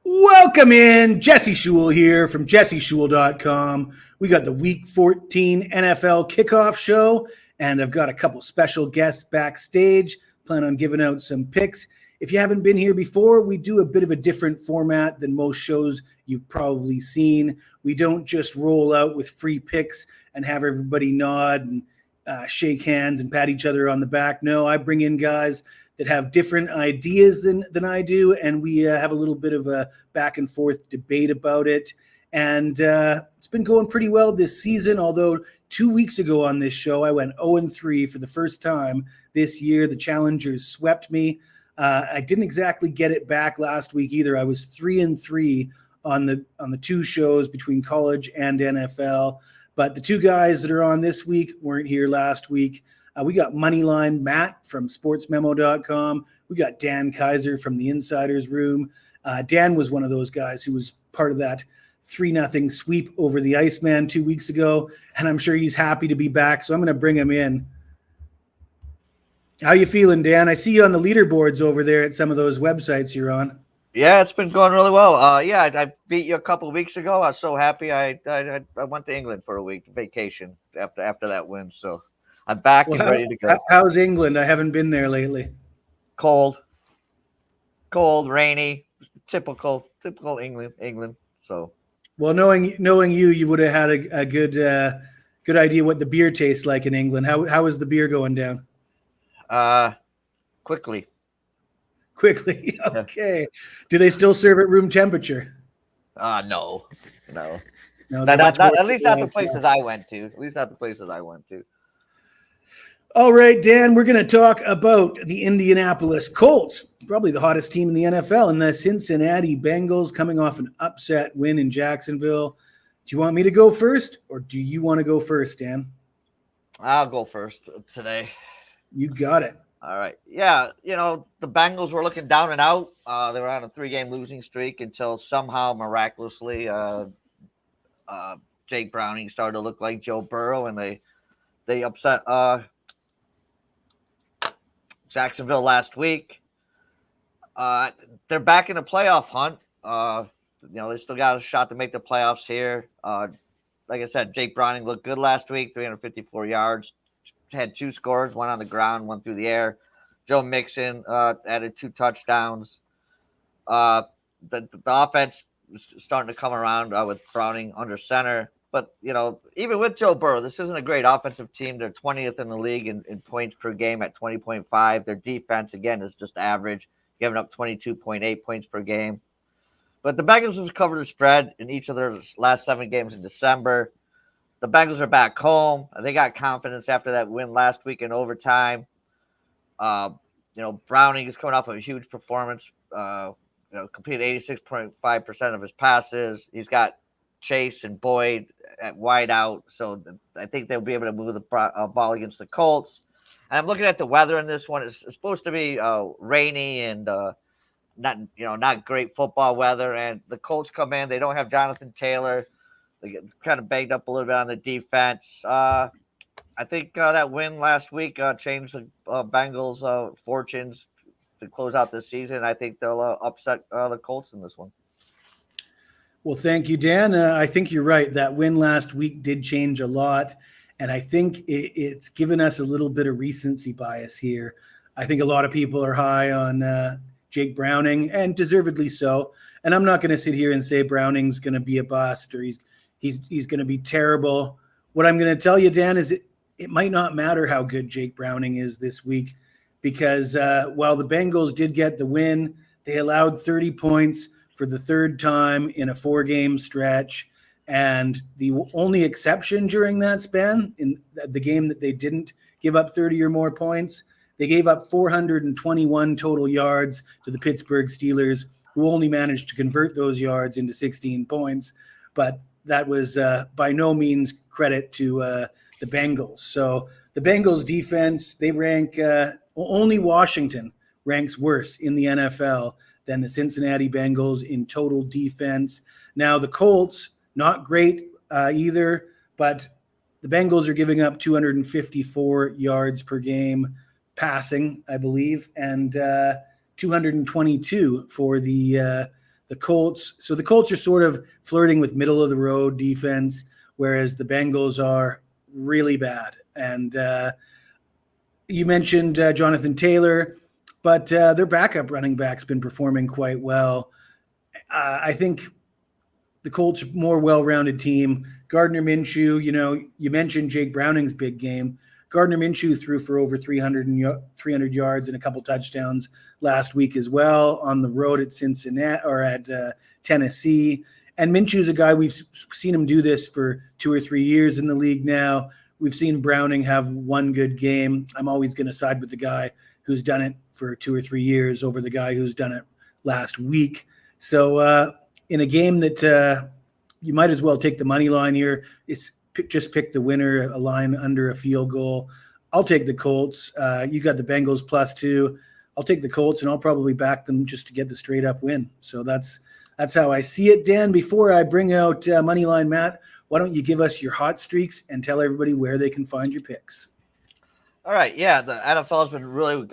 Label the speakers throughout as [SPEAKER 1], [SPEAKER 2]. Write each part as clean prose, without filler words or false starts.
[SPEAKER 1] Welcome in. Jesse Schule here from jesseschule.com. We got the Week 14 NFL kickoff show, and I've got a couple special guests backstage. Plan on giving out some picks. If you haven't been here before, we do a bit of a different format than most shows you've probably seen. We don't just roll out with free picks and have everybody nod and shake hands and pat each other on the back. No, I bring in guys that have different ideas than I do, and we have a little bit of a back and forth debate about it. And it's been going pretty well this season, although 2 weeks ago on this show, I went 0-3 for the first time this year. The challengers swept me. I didn't exactly get it back last week either. I was 3-3 on the two shows between college and NFL. But the two guys that are on this week weren't here last week. We got Moneyline Matt from sportsmemo.com. We got Dan Kaiser from the Insiders Room. Dan was one of those guys who was part of that 3-0 sweep over the Iceman 2 weeks ago, and I'm sure he's happy to be back, so I'm going to bring him in. How you feeling, Dan? I see you on the leaderboards over there at some of those websites you're on.
[SPEAKER 2] Yeah, it's been going really well. I beat you a couple of weeks ago. I was so happy. I went to England for a week vacation after that win, so I'm back and ready to go.
[SPEAKER 1] How's England? I haven't been there lately.
[SPEAKER 2] Cold, rainy, typical England. So,
[SPEAKER 1] well, knowing you would have had a good idea what the beer tastes like in England. How is the beer going down?
[SPEAKER 2] Quickly.
[SPEAKER 1] Okay. Do they still serve at room temperature?
[SPEAKER 2] No.
[SPEAKER 1] At
[SPEAKER 2] least not the places I went to.
[SPEAKER 1] All right, Dan, we're going to talk about the Indianapolis Colts, probably the hottest team in the NFL, and the Cincinnati Bengals coming off an upset win in Jacksonville. Do you want me to go first, or do you want to go first, Dan?
[SPEAKER 2] I'll go first today.
[SPEAKER 1] You got it.
[SPEAKER 2] All right. Yeah, the Bengals were looking down and out. They were on a 3-game losing streak until somehow, miraculously, Jake Browning started to look like Joe Burrow, and they upset Jacksonville last week. They're back in the playoff hunt. They still got a shot to make the playoffs here. Like I said, Jake Browning looked good last week, 354 yards. Had 2 scores, one on the ground, one through the air. Joe Mixon added 2 touchdowns. The offense is starting to come around with Browning under center. But, even with Joe Burrow, this isn't a great offensive team. They're 20th in the league in points per game at 20.5. Their defense, again, is just average, giving up 22.8 points per game. But the Bengals have covered the spread in each of their last 7 games in December. The Bengals are back home. They got confidence after that win last week in overtime. Browning is coming off of a huge performance. Completed 86.5% of his passes. He's got Chase and Boyd at wide out, so I think they'll be able to move the ball against the Colts. And I'm looking at the weather in this one. It's supposed to be rainy and not great football weather. And the Colts come in. They don't have Jonathan Taylor. They get kind of banged up a little bit on the defense. I think that win last week changed the Bengals' fortunes to close out this season. I think they'll upset the Colts in this one.
[SPEAKER 1] Well, thank you, Dan. I think you're right. That win last week did change a lot, and I think it's given us a little bit of recency bias here. I think a lot of people are high on Jake Browning, and deservedly so. And I'm not going to sit here and say Browning's going to be a bust or he's going to be terrible. What I'm going to tell you, Dan, is it might not matter how good Jake Browning is this week, because while the Bengals did get the win, they allowed 30 points for the 3rd time in a 4-game stretch. And the only exception during that span, in the game that they didn't give up 30 or more points, they gave up 421 total yards to the Pittsburgh Steelers, who only managed to convert those yards into 16 points. But that was by no means credit to the Bengals. So the Bengals defense, they rank, only Washington ranks worse in the NFL than the Cincinnati Bengals in total defense. Now the Colts, not great either, but the Bengals are giving up 254 yards per game passing, I believe, and 222 for the the Colts. So the Colts are sort of flirting with middle of the road defense, whereas the Bengals are really bad. And you mentioned Jonathan Taylor, but their backup running back's been performing quite well. I think the Colts more well-rounded team. Gardner Minshew, you mentioned Jake Browning's big game. Gardner Minshew threw for over 300 yards and a couple touchdowns last week as well on the road at Cincinnati or at Tennessee. And Minshew's a guy, we've seen him do this for 2 or 3 years in the league now. We've seen Browning have one good game. I'm always going to side with the guy who's done it for 2 or 3 years over the guy who's done it last week. So in a game that you might as well take the money line here, just pick the winner, a line under a field goal. I'll take the Colts. You got the Bengals +2. I'll take the Colts, and I'll probably back them just to get the straight up win. So that's how I see it. Dan, before I bring out Moneyline Matt, why don't you give us your hot streaks and tell everybody where they can find your picks?
[SPEAKER 2] All right. Yeah, the NFL has been really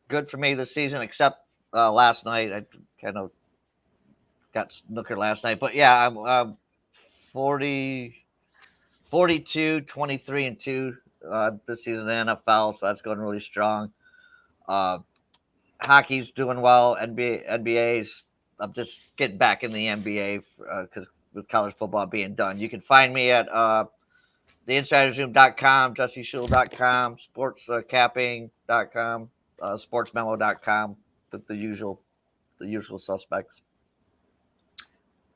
[SPEAKER 2] good for me this season, except last night. I kind of got snookered last night. But, yeah, I'm 42, 23, and 2 this season in the NFL, so that's going really strong. Hockey's doing well. NBA's I'm just getting back in the NBA because with college football being done. You can find me at theinsiderzoom.com, jesseschule.com, sportscapping.com, sportsmemo.com, the usual suspects.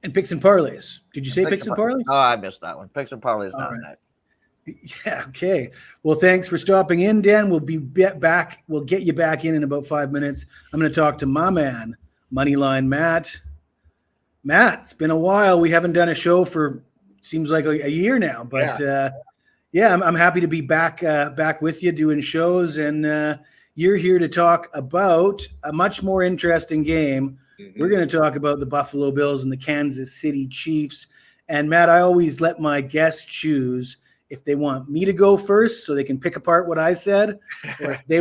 [SPEAKER 1] And picks and parlays. Did you say picks and parlays?
[SPEAKER 2] Oh, I missed that one. Picks and parlays not in that.
[SPEAKER 1] Yeah, okay. Well, thanks for stopping in, Dan. We'll be back. We'll get you back in about 5 minutes. I'm going to talk to my man, Moneyline Matt. Matt, it's been a while. We haven't done a show for seems like a year now, but I'm happy to be back with you doing shows, and you're here to talk about a much more interesting game. Mm-hmm. We're going to talk about the Buffalo Bills and the Kansas City Chiefs. And Matt, I always let my guests choose if they want me to go first so they can pick apart what I said, or if they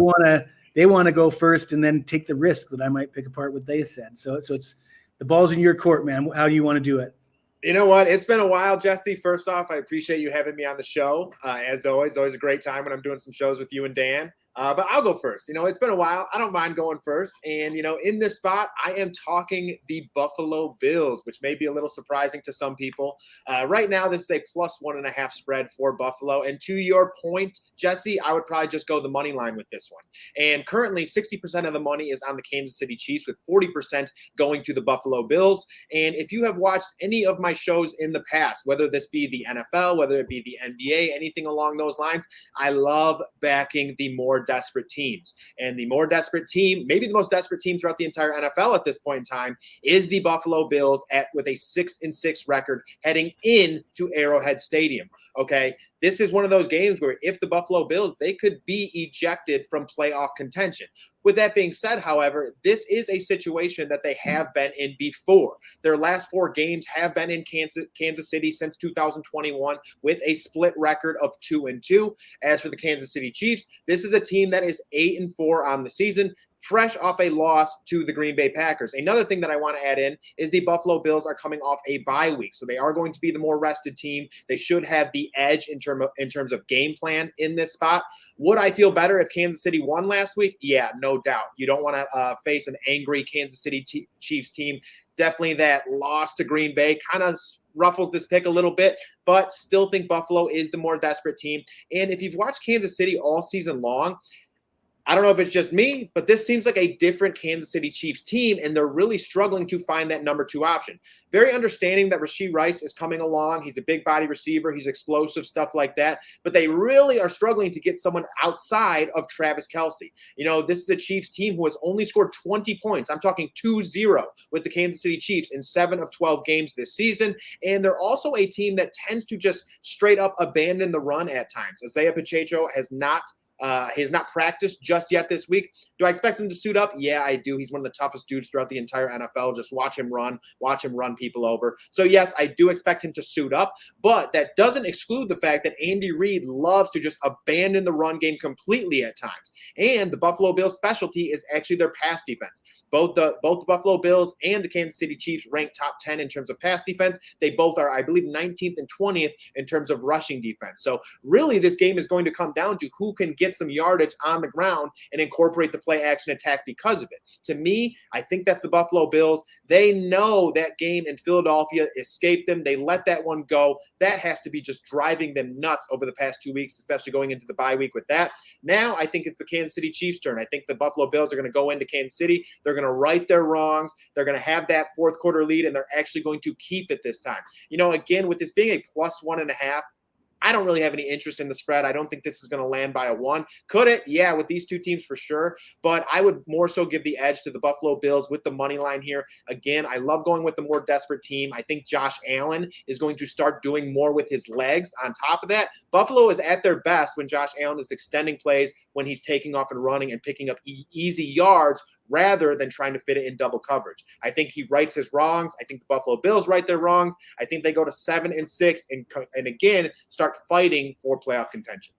[SPEAKER 1] want to go first and then take the risk that I might pick apart what they said. So it's the ball's in your court, man. How do you want to do it?
[SPEAKER 3] You know what? It's been a while, Jesse. First off, I appreciate you having me on the show. As always a great time when I'm doing some shows with you and Dan. But I'll go first. It's been a while. I don't mind going first. And, in this spot, I am talking the Buffalo Bills, which may be a little surprising to some people. Right now, this is a +1.5 spread for Buffalo. And to your point, Jesse, I would probably just go the money line with this one. And currently, 60% of the money is on the Kansas City Chiefs, with 40% going to the Buffalo Bills. And if you have watched any of my shows in the past, whether this be the NFL, whether it be the NBA, anything along those lines, I love backing the more desperate teams. And the more desperate team, maybe the most desperate team throughout the entire NFL at this point in time, is the Buffalo Bills with a 6-6 record heading into Arrowhead Stadium. Okay, this is one of those games where if the Buffalo Bills, they could be ejected from playoff contention. With that being said, however, this is a situation that they have been in before. Their last 4 games have been in Kansas City since 2021 with a split record of 2-2. As for the Kansas City Chiefs, this is a team that is 8-4 on the season, fresh off a loss to the Green Bay Packers. Another thing that I want to add in is the Buffalo Bills are coming off a bye week, so they are going to be the more rested team. They should have the edge in terms of game plan in this spot. Would I feel better if Kansas City won last week? Yeah, no doubt. You don't want to face an angry Kansas City Chiefs team. Definitely that loss to Green Bay kind of ruffles this pick a little bit, but still think Buffalo is the more desperate team. And if you've watched Kansas City all season long, I don't know if it's just me, but this seems like a different Kansas City Chiefs team, and they're really struggling to find that number 2 option. Very understanding that Rashee Rice is coming along. He's a big body receiver. He's explosive, stuff like that. But they really are struggling to get someone outside of Travis Kelce. This is a Chiefs team who has only scored 20 points. I'm talking 2-0 with the Kansas City Chiefs in 7 of 12 games this season. And they're also a team that tends to just straight up abandon the run at times. Isaiah Pacheco has not He has not practiced just yet this week. Do I expect him to suit up? Yeah, I do. He's one of the toughest dudes throughout the entire NFL. Just watch him run people over. So yes, I do expect him to suit up, but that doesn't exclude the fact that Andy Reid loves to just abandon the run game completely at times. And the Buffalo Bills specialty is actually their pass defense. Both the Buffalo Bills and the Kansas City Chiefs rank top 10 in terms of pass defense. They both are, I believe, 19th and 20th in terms of rushing defense. So really this game is going to come down to who can get some yardage on the ground and incorporate the play action attack because of it. To me, I think that's the Buffalo Bills. They know that game in Philadelphia escaped them. They let that one go. That has to be just driving them nuts over the past 2 weeks, especially going into the bye week with that. Now I think it's the Kansas City Chiefs' turn. I think the Buffalo Bills are going to go into Kansas City. They're going to right their wrongs. They're going to have that fourth quarter lead, and they're actually going to keep it this time. Again, with this being a plus 1.5, I don't really have any interest in the spread. I don't think this is going to land by a 1. Could it? Yeah, with these two teams for sure. But I would more so give the edge to the Buffalo Bills with the money line here. Again, I love going with the more desperate team. I think Josh Allen is going to start doing more with his legs. On top of that, Buffalo is at their best when Josh Allen is extending plays, when he's taking off and running and picking up easy yards rather than trying to fit it in double coverage. I think he rights his wrongs. I think the Buffalo Bills right their wrongs. I think they go to 7-6 and again start fighting for playoff contention.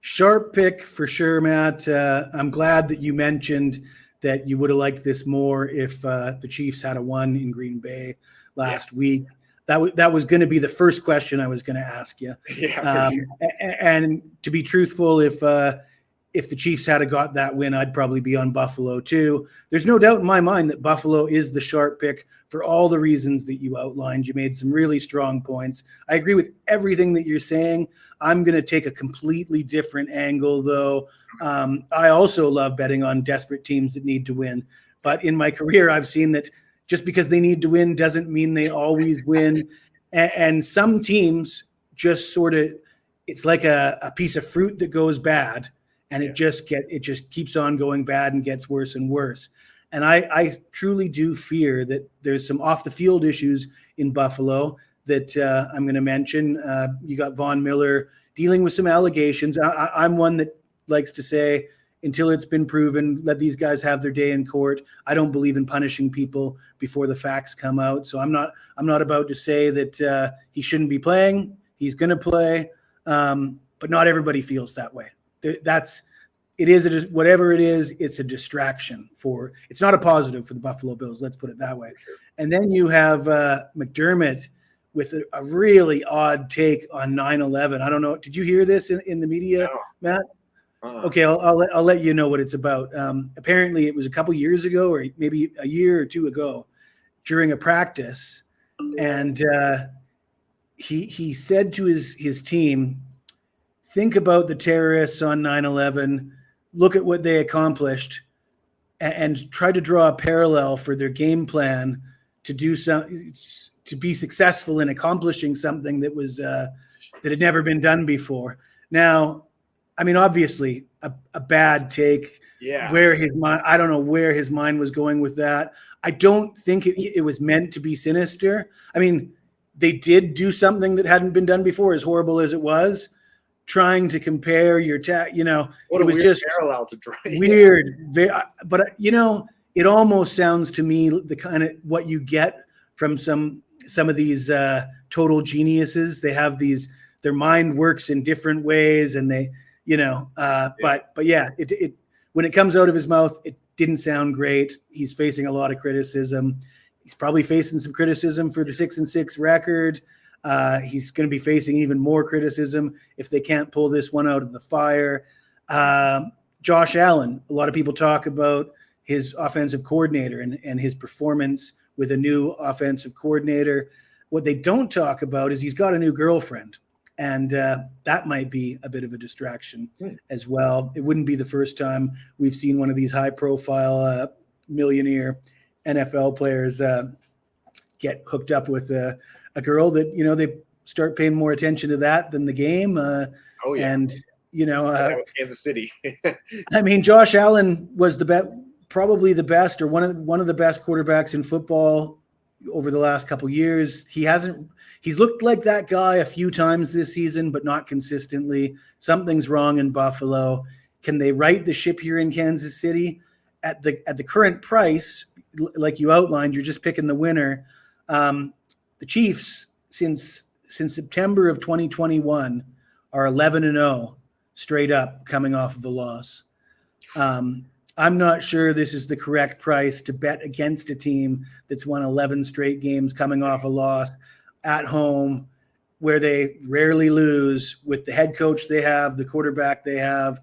[SPEAKER 1] Sharp pick for sure, Matt. I'm glad that you mentioned that you would have liked this more if the Chiefs had a 1 in Green Bay last week. That was going to be the first question I was going to ask you.
[SPEAKER 3] Yeah, sure.
[SPEAKER 1] And to be truthful, if the Chiefs had got that win, I'd probably be on Buffalo too. There's no doubt in my mind that Buffalo is the sharp pick for all the reasons that you outlined. You made some really strong points. I agree with everything that you're saying. I'm going to take a completely different angle, though. I also love betting on desperate teams that need to win. But in my career, I've seen that just because they need to win doesn't mean they always win. And some teams just sort of, it's like a piece of fruit that goes bad. And it just keeps on going bad and gets worse and worse. And I truly do fear that there's some off the field issues in Buffalo that I'm going to mention. You got Von Miller dealing with some allegations. I'm one that likes to say, until it's been proven, let these guys have their day in court. I don't believe in punishing people before the facts come out. So I'm not about to say that he shouldn't be playing. He's going to play, but not everybody feels that way. Whatever it is, it's a distraction it's not a positive for the Buffalo Bills. Let's put it that way. And then you have McDermott with a really odd take on 9/11. I don't know. Did you hear this in the media,
[SPEAKER 3] No.
[SPEAKER 1] Matt? Okay, I'll let you know what it's about. Apparently, it was a couple years ago, or maybe a year or two ago, during a practice, and he said to his team, think about the terrorists on 9/11, look at what they accomplished, and try to draw a parallel for their game plan to be successful in accomplishing something that had never been done before. Now, I mean, obviously, a bad take.
[SPEAKER 3] Yeah.
[SPEAKER 1] I don't know where his mind was going with that. I don't think it was meant to be sinister. I mean, they did do something that hadn't been done before, as horrible as it was. Trying to compare your
[SPEAKER 3] what
[SPEAKER 1] it was just
[SPEAKER 3] parallel to draw.
[SPEAKER 1] weird. But it almost sounds to me the kind of what you get from some of these total geniuses. They have their mind works in different ways, and they but yeah, it when it comes out of his mouth, it didn't sound great. He's facing a lot of criticism. He's probably facing some criticism for the 6-6 record. He's going to be facing even more criticism if they can't pull this one out of the fire. Josh Allen, a lot of people talk about his offensive coordinator and his performance with a new offensive coordinator. What they don't talk about is he's got a new girlfriend, and that might be a bit of a distraction as well. It wouldn't be the first time we've seen one of these high-profile millionaire NFL players get hooked up with a girl that, they start paying more attention to that than the game. And,
[SPEAKER 3] Kansas City.
[SPEAKER 1] I mean, Josh Allen was probably the best, or one of the best quarterbacks in football over the last couple years. He's looked like that guy a few times this season, but not consistently. Something's wrong in Buffalo. Can they right the ship here in Kansas City? At the current price, like you outlined, you're just picking the winner. The Chiefs, since September of 2021, are 11-0 straight up coming off of a loss. I'm not sure this is the correct price to bet against a team that's won 11 straight games coming off a loss at home, where they rarely lose, with the head coach they have, the quarterback they have.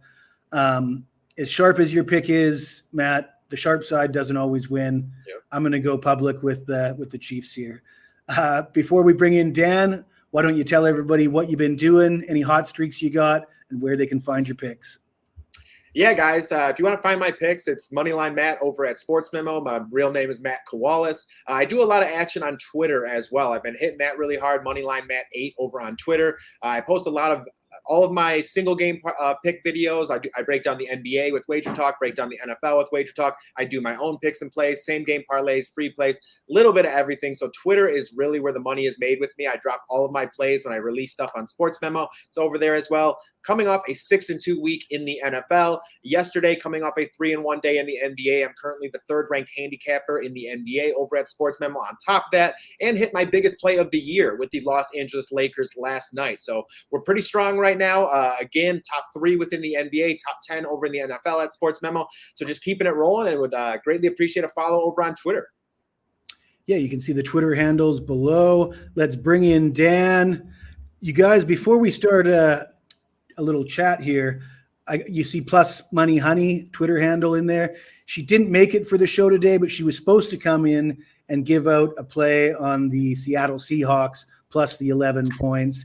[SPEAKER 1] As sharp as your pick is, Matt, the sharp side doesn't always win.
[SPEAKER 3] Yep.
[SPEAKER 1] I'm going to go public with the Chiefs here. Before we bring in Dan, why don't you tell everybody what you've been doing, any hot streaks you got, and where they can find your picks?
[SPEAKER 3] Yeah, guys, if you want to find my picks, it's Moneyline Matt over at Sports Memo. My real name is Matt Kowalis. I do a lot of action on Twitter as well. I've been hitting that really hard, Moneyline Matt 8 over on Twitter. I post a lot of all of my single game pick videos. I break down the NBA with Wager Talk, break down the NFL with Wager Talk. I do my own picks and plays, same game parlays, free plays, little bit of everything. So Twitter is really where the money is made with me. I drop all of my plays when I release stuff on Sports Memo. It's over there as well. Coming off a 6-2 week in the NFL. Yesterday, coming off a 3-1 day in the NBA. I'm currently the third-ranked handicapper in the NBA over at Sports Memo. On top of that, and hit my biggest play of the year with the Los Angeles Lakers last night. So we're pretty strong right now. Again, top 3 within the NBA, top 10 over in the NFL at Sports Memo. So just keeping it rolling, and would greatly appreciate a follow over on Twitter.
[SPEAKER 1] Yeah, you can see the Twitter handles below. Let's bring in Dan. You guys, before we start a little chat here, you see Plus Money Honey Twitter handle in there. She didn't make it for the show today, but she was supposed to come in and give out a play on the Seattle Seahawks plus the 11 points.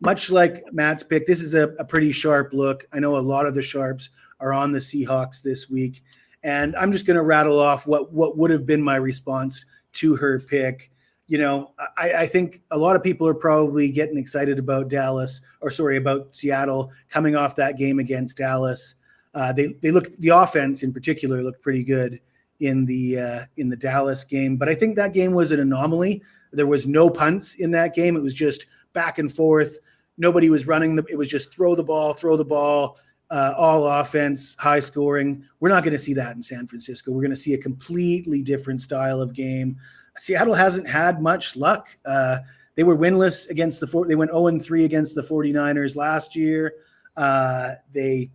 [SPEAKER 1] Much like Matt's pick, this is a pretty sharp look. I know a lot of the sharps are on the Seahawks this week, and I'm just going to rattle off what would have been my response to her pick. You know, I think a lot of people are probably getting excited about about Seattle coming off that game against Dallas. The offense in particular looked pretty good in the Dallas game, but I think that game was an anomaly. There was no punts in that game. It was just back and forth. Nobody was running. It was just throw the ball, all offense, high scoring. We're not going to see that in San Francisco. We're going to see a completely different style of game. Seattle hasn't had much luck. They were winless against they went 0-3 against the 49ers last year. They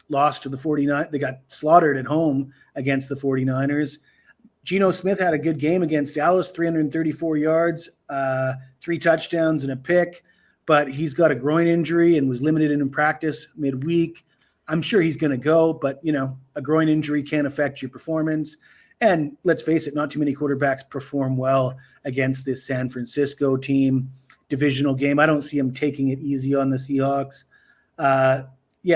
[SPEAKER 1] lost to the 49ers. They got slaughtered at home against the 49ers. Geno Smith had a good game against Dallas, 334 yards, 3 touchdowns and a pick, but he's got a groin injury and was limited in practice midweek. I'm sure he's going to go, but a groin injury can affect your performance. And let's face it, not too many quarterbacks perform well against this San Francisco team. Divisional game. I don't see them taking it easy on the Seahawks.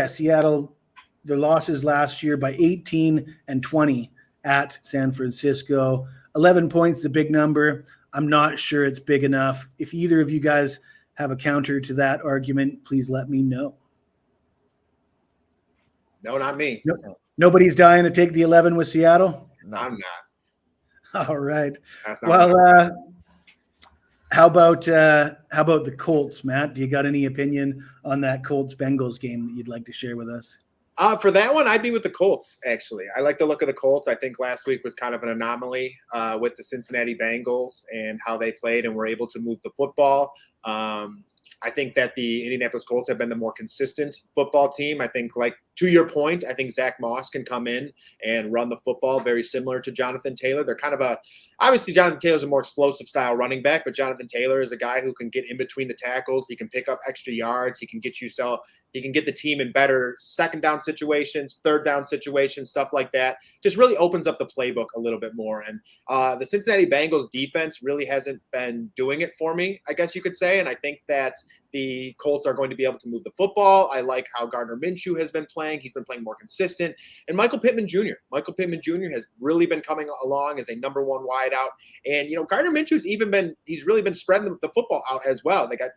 [SPEAKER 1] Seattle, their losses last year by 18 and 20 at San Francisco. 11 points is a big number. I'm not sure it's big enough. If either of you guys have a counter to that argument, please let me know.
[SPEAKER 3] No, not me.
[SPEAKER 1] Nobody's dying to take the 11 with Seattle?
[SPEAKER 3] No, I'm not.
[SPEAKER 1] All right.
[SPEAKER 3] Well,
[SPEAKER 1] how about the Colts, Matt? Do you got any opinion on that Colts Bengals game that you'd like to share with us?
[SPEAKER 3] For that one, I'd be with the Colts, actually. I like the look of the Colts. I think last week was kind of an anomaly with the Cincinnati Bengals and how they played and were able to move the football. I think that the Indianapolis Colts have been the more consistent football team. I think, like, to your point, I think Zach Moss can come in and run the football very similar to Jonathan Taylor. They're kind of obviously Jonathan Taylor's a more explosive style running back, but Jonathan Taylor is a guy who can get in between the tackles. He can pick up extra yards. He can get the team in better second down situations, third down situations, stuff like that. Just really opens up the playbook a little bit more. And the Cincinnati Bengals defense really hasn't been doing it for me, I guess you could say. And I think that the Colts are going to be able to move the football. I like how Gardner Minshew has been playing. He's been playing more consistent. And Michael Pittman Jr. has really been coming along as a number one wideout. And, Gardner Minshew's he's really been spreading the football out as well. They got,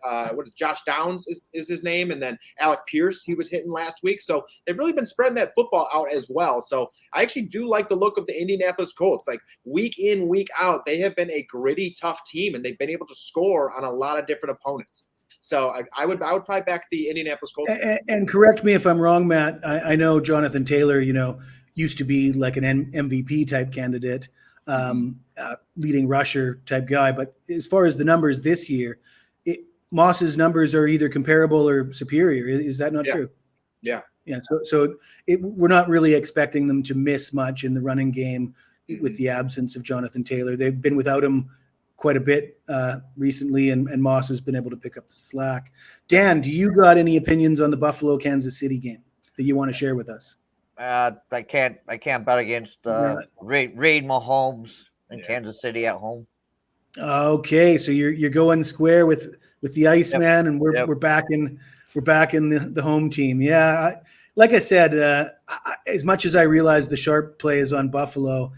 [SPEAKER 3] Josh Downs is his name. And then Alec Pierce, he was hitting last week. So they've really been spreading that football out as well. So I actually do like the look of the Indianapolis Colts. Like week in, week out, they have been a gritty, tough team, and they've been able to score on a lot of different opponents. So I would probably back the Indianapolis Colts.
[SPEAKER 1] And correct me if I'm wrong, Matt. I know Jonathan Taylor, used to be like an MVP type candidate, leading rusher type guy. But as far as the numbers this year, Moss's numbers are either comparable or superior. Is that not true?
[SPEAKER 3] Yeah.
[SPEAKER 1] Yeah. So we're not really expecting them to miss much in the running game with the absence of Jonathan Taylor. They've been without him quite a bit recently, and Moss has been able to pick up the slack. Dan, do you got any opinions on the Buffalo Kansas City game that you want to share with us?
[SPEAKER 2] I can't bet against Reid Mahomes and Kansas City at home.
[SPEAKER 1] Okay, so you're going square with the Iceman, and we're back in the home team. Yeah, like I said, as much as I realize the sharp play is on Buffalo,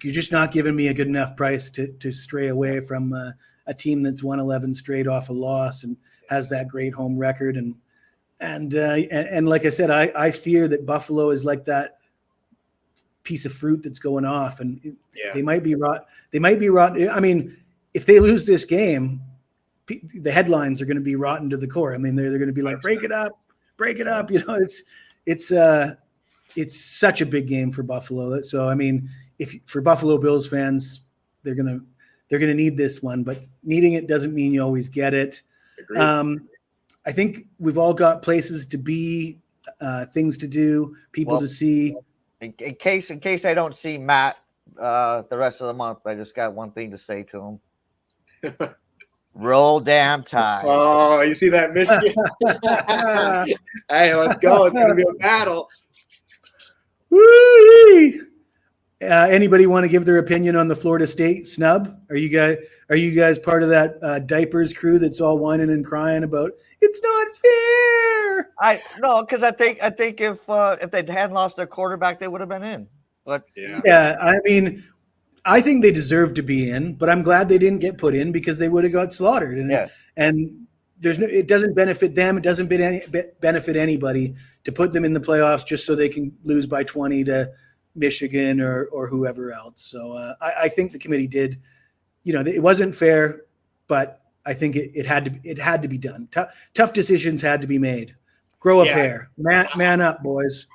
[SPEAKER 1] you're just not giving me a good enough price to stray away from a team that's won 11 straight off a loss and has that great home record. And like I said, I fear that Buffalo is like that piece of fruit that's going off, and they might be rot. They might be rotten. I mean, if they lose this game, the headlines are going to be rotten to the core. I mean, they're going to be like, break it up. It's such a big game for Buffalo. So, I mean, for Buffalo Bills fans, they're gonna need this one, but needing it doesn't mean you always get it. I think we've all got places to be, things to do, people to see.
[SPEAKER 2] In case I don't see Matt the rest of the month, I just got one thing to say to him. Roll damn Tide.
[SPEAKER 3] Oh, you see that, Michigan? Hey, let's go. It's gonna be a battle.
[SPEAKER 1] Woo-wee! Anybody want to give their opinion on the Florida State snub? Are you guys part of that diapers crew that's all whining and crying about it's not fair?
[SPEAKER 2] Because I think if they hadn't lost their quarterback, they would have been in. But
[SPEAKER 1] yeah, I mean, I think they deserve to be in, but I'm glad they didn't get put in because they would have got slaughtered. And it doesn't benefit them. It doesn't benefit anybody to put them in the playoffs just so they can lose by 20 to Michigan or whoever else. So I think the committee did, it wasn't fair, but I think it had to be done. Tough decisions had to be made. Grow a pair. Man up, boys.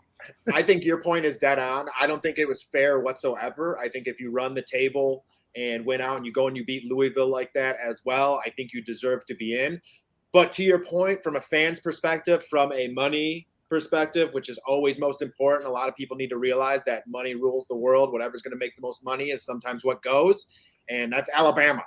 [SPEAKER 3] I think your point is dead on. I don't think it was fair whatsoever. I think if you run the table and went out and you go and you beat Louisville like that as well, I think you deserve to be in. But to your point, from a fan's perspective, from a money perspective, which is always most important, a lot of people need to realize that money rules the world. Whatever's going to make the most money is sometimes what goes. And that's Alabama.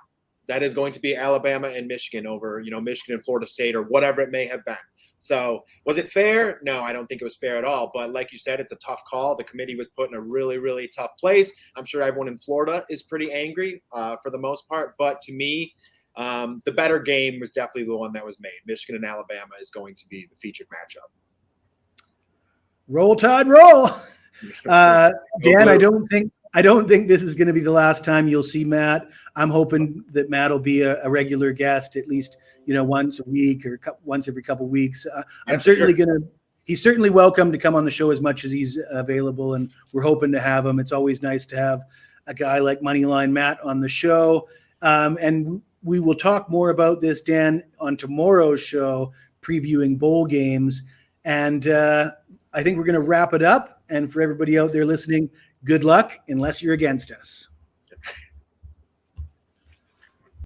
[SPEAKER 3] That is going to be Alabama and Michigan over, Michigan and Florida State or whatever it may have been. So was it fair? No, I don't think it was fair at all. But like you said, it's a tough call. The committee was put in a really, really tough place. I'm sure everyone in Florida is pretty angry for the most part. But to me, the better game was definitely the one that was made. Michigan and Alabama is going to be the featured matchup.
[SPEAKER 1] Roll Tide, roll. Dan, I don't think this is going to be the last time you'll see Matt. I'm hoping that Matt will be a regular guest, at least once a week or once every couple of weeks. He's certainly welcome to come on the show as much as he's available, and we're hoping to have him. It's always nice to have a guy like Moneyline Matt on the show, and we will talk more about this, Dan, on tomorrow's show, previewing bowl games, and I think we're going to wrap it up. And for everybody out there listening, good luck, unless you're against us.